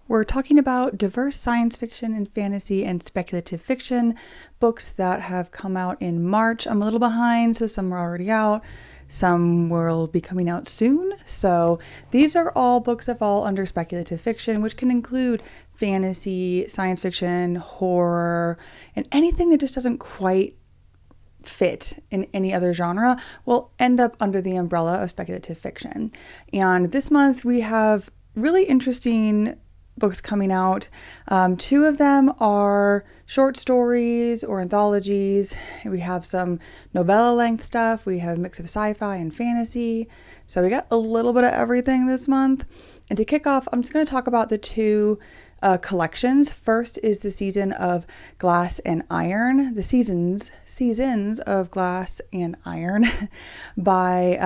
We're talking about diverse science fiction and fantasy and speculative fiction books that have come out in March. I'm a little behind, so some are already out. Some will be coming out soon. So these are all books that fall under speculative fiction, which can include fantasy, science fiction, horror, and anything that just doesn't quite fit in any other genre will end up under the umbrella of speculative fiction. And this month we have really interesting books coming out. Two of them are short stories or anthologies. We have some novella length stuff. We have a mix of sci-fi and fantasy. So we got a little bit of everything this month. And to kick off, I'm just going to talk about the two collections. First is the season of Glass and Iron, the seasons of Glass and Iron by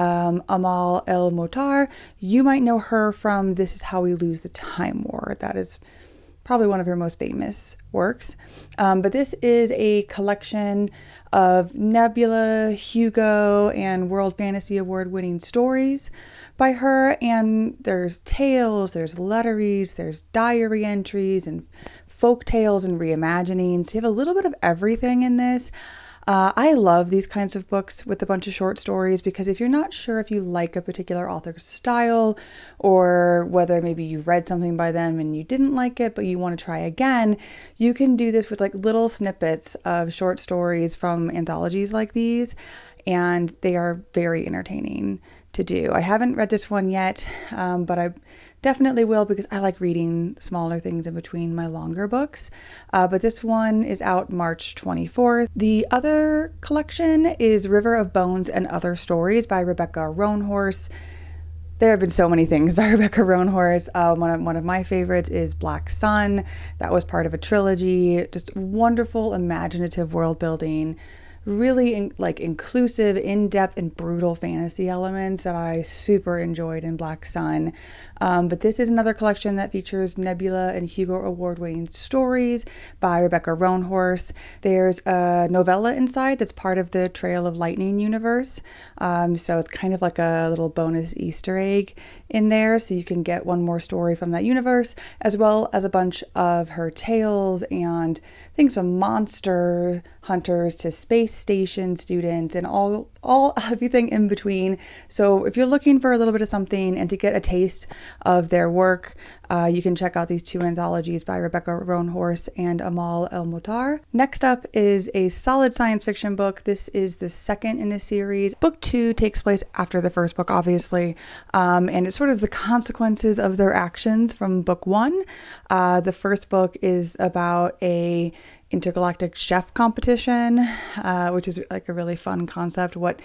Amal El-Mohtar. You might know her from This Is How We Lose the Time War. That is probably one of her most famous works. But this is a collection of Nebula, Hugo, and World Fantasy Award winning stories by her, and there's tales, there's letteries, there's diary entries and folk tales and reimaginings. You have a little bit of everything in this. I love these kinds of books with a bunch of short stories because if you're not sure if you like a particular author's style or whether maybe you've read something by them and you didn't like it but you want to try again, you can do this with like little snippets of short stories from anthologies like these, and they are very entertaining to do. I haven't read this one yet, but I definitely will because I like reading smaller things in between my longer books. But this one is out March 24th. The other collection is River of Bones and Other Stories by Rebecca Roanhorse. There have been so many things by Rebecca Roanhorse. One of my favorites is Black Sun. That was part of a trilogy. Just wonderful, imaginative world building. Really inclusive, in-depth, and brutal fantasy elements that I super enjoyed in Black Sun. But this is another collection that features Nebula and Hugo award-winning stories by Rebecca Roanhorse. There's a novella inside that's part of the Trail of Lightning universe. So it's kind of like a little bonus Easter egg in there, so you can get one more story from that universe, as well as a bunch of her tales and things from monster hunters to space station students and all everything in between. So if you're looking for a little bit of something and to get a taste of their work, you can check out these two anthologies by Rebecca Roanhorse and Amal El-Mohtar. Next up is a solid science fiction book. This is the second in a series. Book 2 takes place after the first book, obviously, and it's sort of the consequences of their actions from book 1. The first book is about a intergalactic chef competition, which is like a really fun concept. What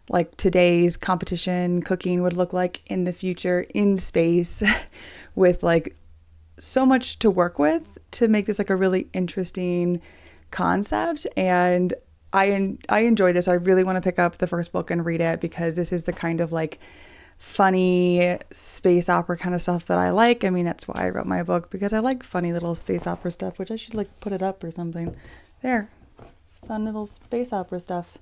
like today's competition cooking would look like in the future in space with like so much to work with to make this like a really interesting concept. And I enjoy this. I really want to pick up the first book and read it because this is the kind of like funny space opera kind of stuff that I like. I mean, that's why I wrote my book, because I like funny little space opera stuff, which I should like put it up or something. There, fun little space opera stuff.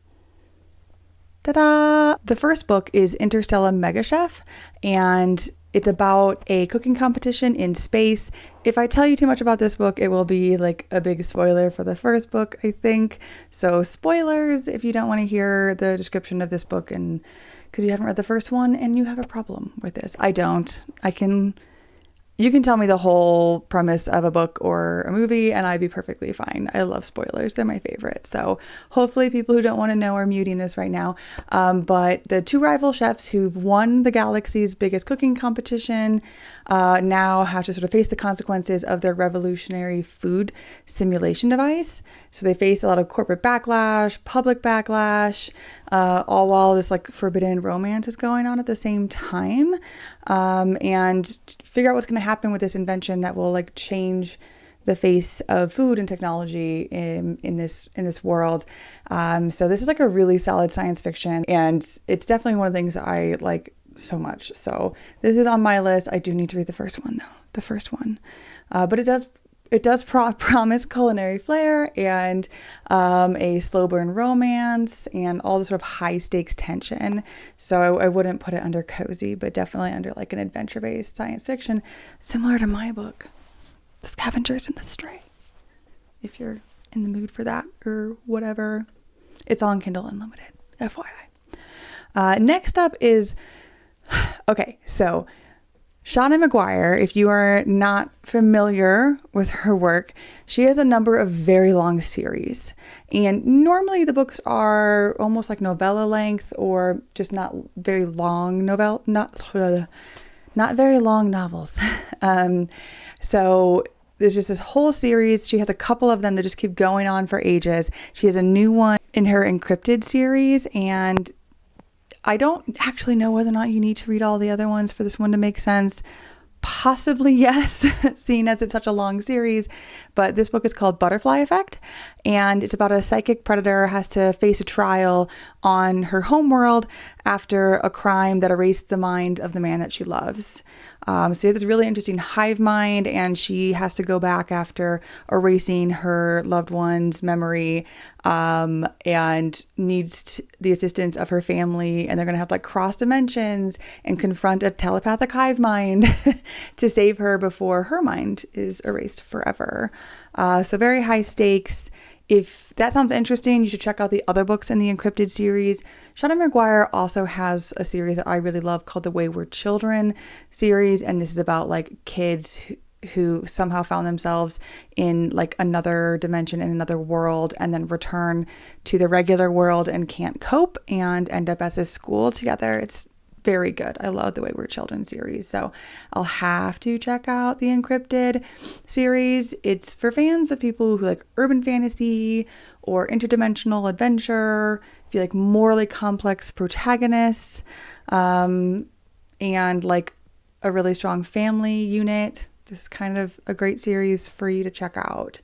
Ta-da! The first book is Interstellar Mega Chef, and it's about a cooking competition in space. If I tell you too much about this book, it will be like a big spoiler for the first book, I think. So spoilers if you don't want to hear the description of this book and because you haven't read the first one and you have a problem with this. I don't. You can tell me the whole premise of a book or a movie and I'd be perfectly fine. I love spoilers. They're my favorite. So hopefully people who don't want to know are muting this right now. But the two rival chefs who've won the galaxy's biggest cooking competition now have to sort of face the consequences of their revolutionary food simulation device. So they face a lot of corporate backlash, public backlash, all while this like forbidden romance is going on at the same time. And figure out what's going to happen with this invention that will like change the face of food and technology in this world. So this is like a really solid science fiction, and it's definitely one of the things I like so much. So this is on my list. I do need to read the first one though, but it does promise culinary flair and a slow burn romance and all the sort of high stakes tension. So I wouldn't put it under cozy, but definitely under like an adventure based science fiction, similar to my book. Scavengers in the Stray, if you're in the mood for that or whatever. It's on Kindle Unlimited, FYI. Next up is, okay, so Shauna Maguire, if you are not familiar with her work, she has a number of very long series. And normally the books are almost like novella length or just not very long not very long novels. So there's just this whole series. She has a couple of them that just keep going on for ages. She has a new one in her Encrypted series, and I don't actually know whether or not you need to read all the other ones for this one to make sense. Possibly yes, seeing as it's such a long series. But this book is called Butterfly Effect, and it's about a psychic predator has to face a trial on her homeworld after a crime that erased the mind of the man that she loves. So she has this really interesting hive mind, and she has to go back after erasing her loved one's memory, and needs the assistance of her family, and they're going to have to like cross dimensions and confront a telepathic hive mind to save her before her mind is erased forever. So very high stakes. If that sounds interesting, you should check out the other books in the Encrypted series. Shauna Maguire also has a series that I really love called the Wayward Children series, and this is about like kids who somehow found themselves in like another dimension, in another world, and then return to the regular world and can't cope and end up at this school together. It's very good. I love the Wayward Children series. So I'll have to check out the Encrypted series. It's for fans of people who like urban fantasy or interdimensional adventure, if you like morally complex protagonists, and like a really strong family unit. This is kind of a great series for you to check out.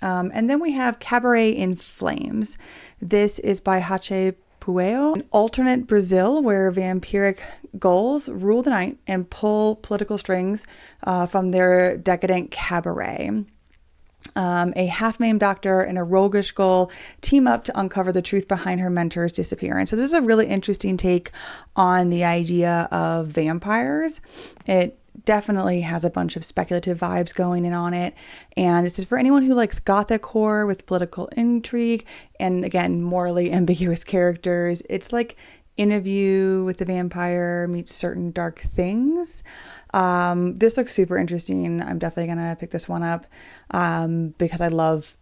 And then we have Cabaret in Flames. This is by Hache Pueo, an alternate Brazil where vampiric ghouls rule the night and pull political strings from their decadent cabaret. A half-maimed doctor and a roguish ghoul team up to uncover the truth behind her mentor's disappearance. So this is a really interesting take on the idea of vampires. It definitely has a bunch of speculative vibes going in on it, and this is for anyone who likes Gothic horror with political intrigue and, again, morally ambiguous characters. It's like Interview with the Vampire meets Certain Dark Things. This looks super interesting. I'm definitely gonna pick this one up because I love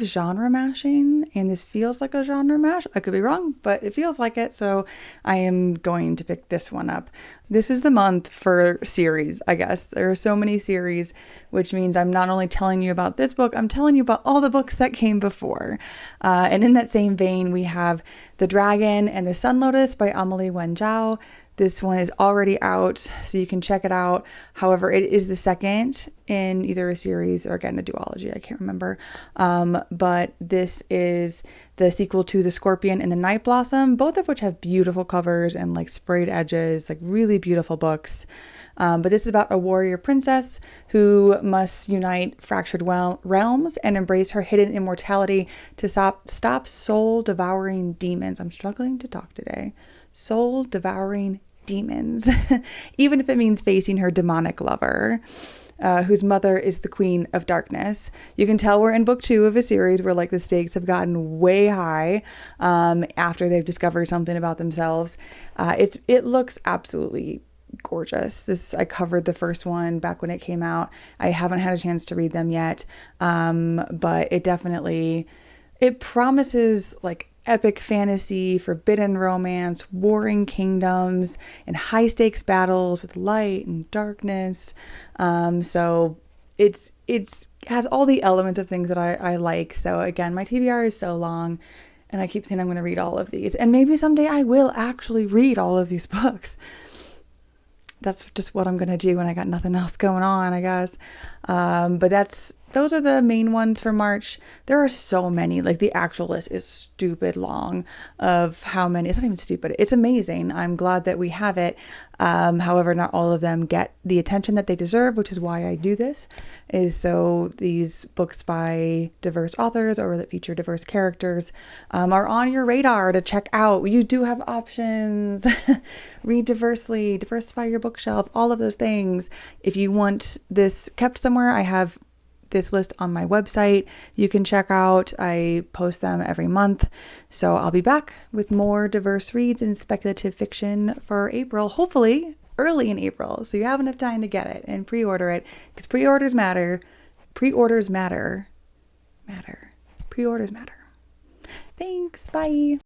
genre mashing, and this feels like a genre mash. I could be wrong, but it feels like it, so I am going to pick this one up. This is the month for series, I guess. There are so many series, which means I'm not only telling you about this book, I'm telling you about all the books that came before. And in that same vein, we have The Dragon and the Sun Lotus by Amelie Wen Zhao. This one is already out, so you can check it out. However, it is the second in either a series or, again, a duology. I can't remember. But this is the sequel to The Scorpion and the Night Blossom, both of which have beautiful covers and like sprayed edges, like really beautiful books. But this is about a warrior princess who must unite fractured realms and embrace her hidden immortality to stop soul-devouring demons. I'm struggling to talk today. Soul-devouring demons, even if it means facing her demonic lover, whose mother is the Queen of Darkness. You can tell we're in book 2 of a series where like the stakes have gotten way high after they've discovered something about themselves. It looks absolutely gorgeous. I covered the first one back when it came out. I haven't had a chance to read them yet, but it promises like epic fantasy, forbidden romance, warring kingdoms, and high stakes battles with light and darkness. So it's has all the elements of things that I like. So again, my TBR is so long, and I keep saying I'm going to read all of these, and maybe someday I will actually read all of these books. That's just what I'm going to do when I got nothing else going on, I guess. But those are the main ones for March. There are so many, like the actual list is stupid long of how many. It's not even stupid. It's amazing. I'm glad that we have it. However, not all of them get the attention that they deserve, which is why I do this, is so these books by diverse authors or that feature diverse characters are on your radar to check out. You do have options. Read diversely, diversify your bookshelf, all of those things. If you want this kept somewhere, I have this list on my website. You can check out. I post them every month. So I'll be back with more diverse reads and speculative fiction for April, hopefully early in April. So you have enough time to get it and pre-order it, because pre-orders matter. Pre-orders matter. Pre-orders matter. Thanks. Bye.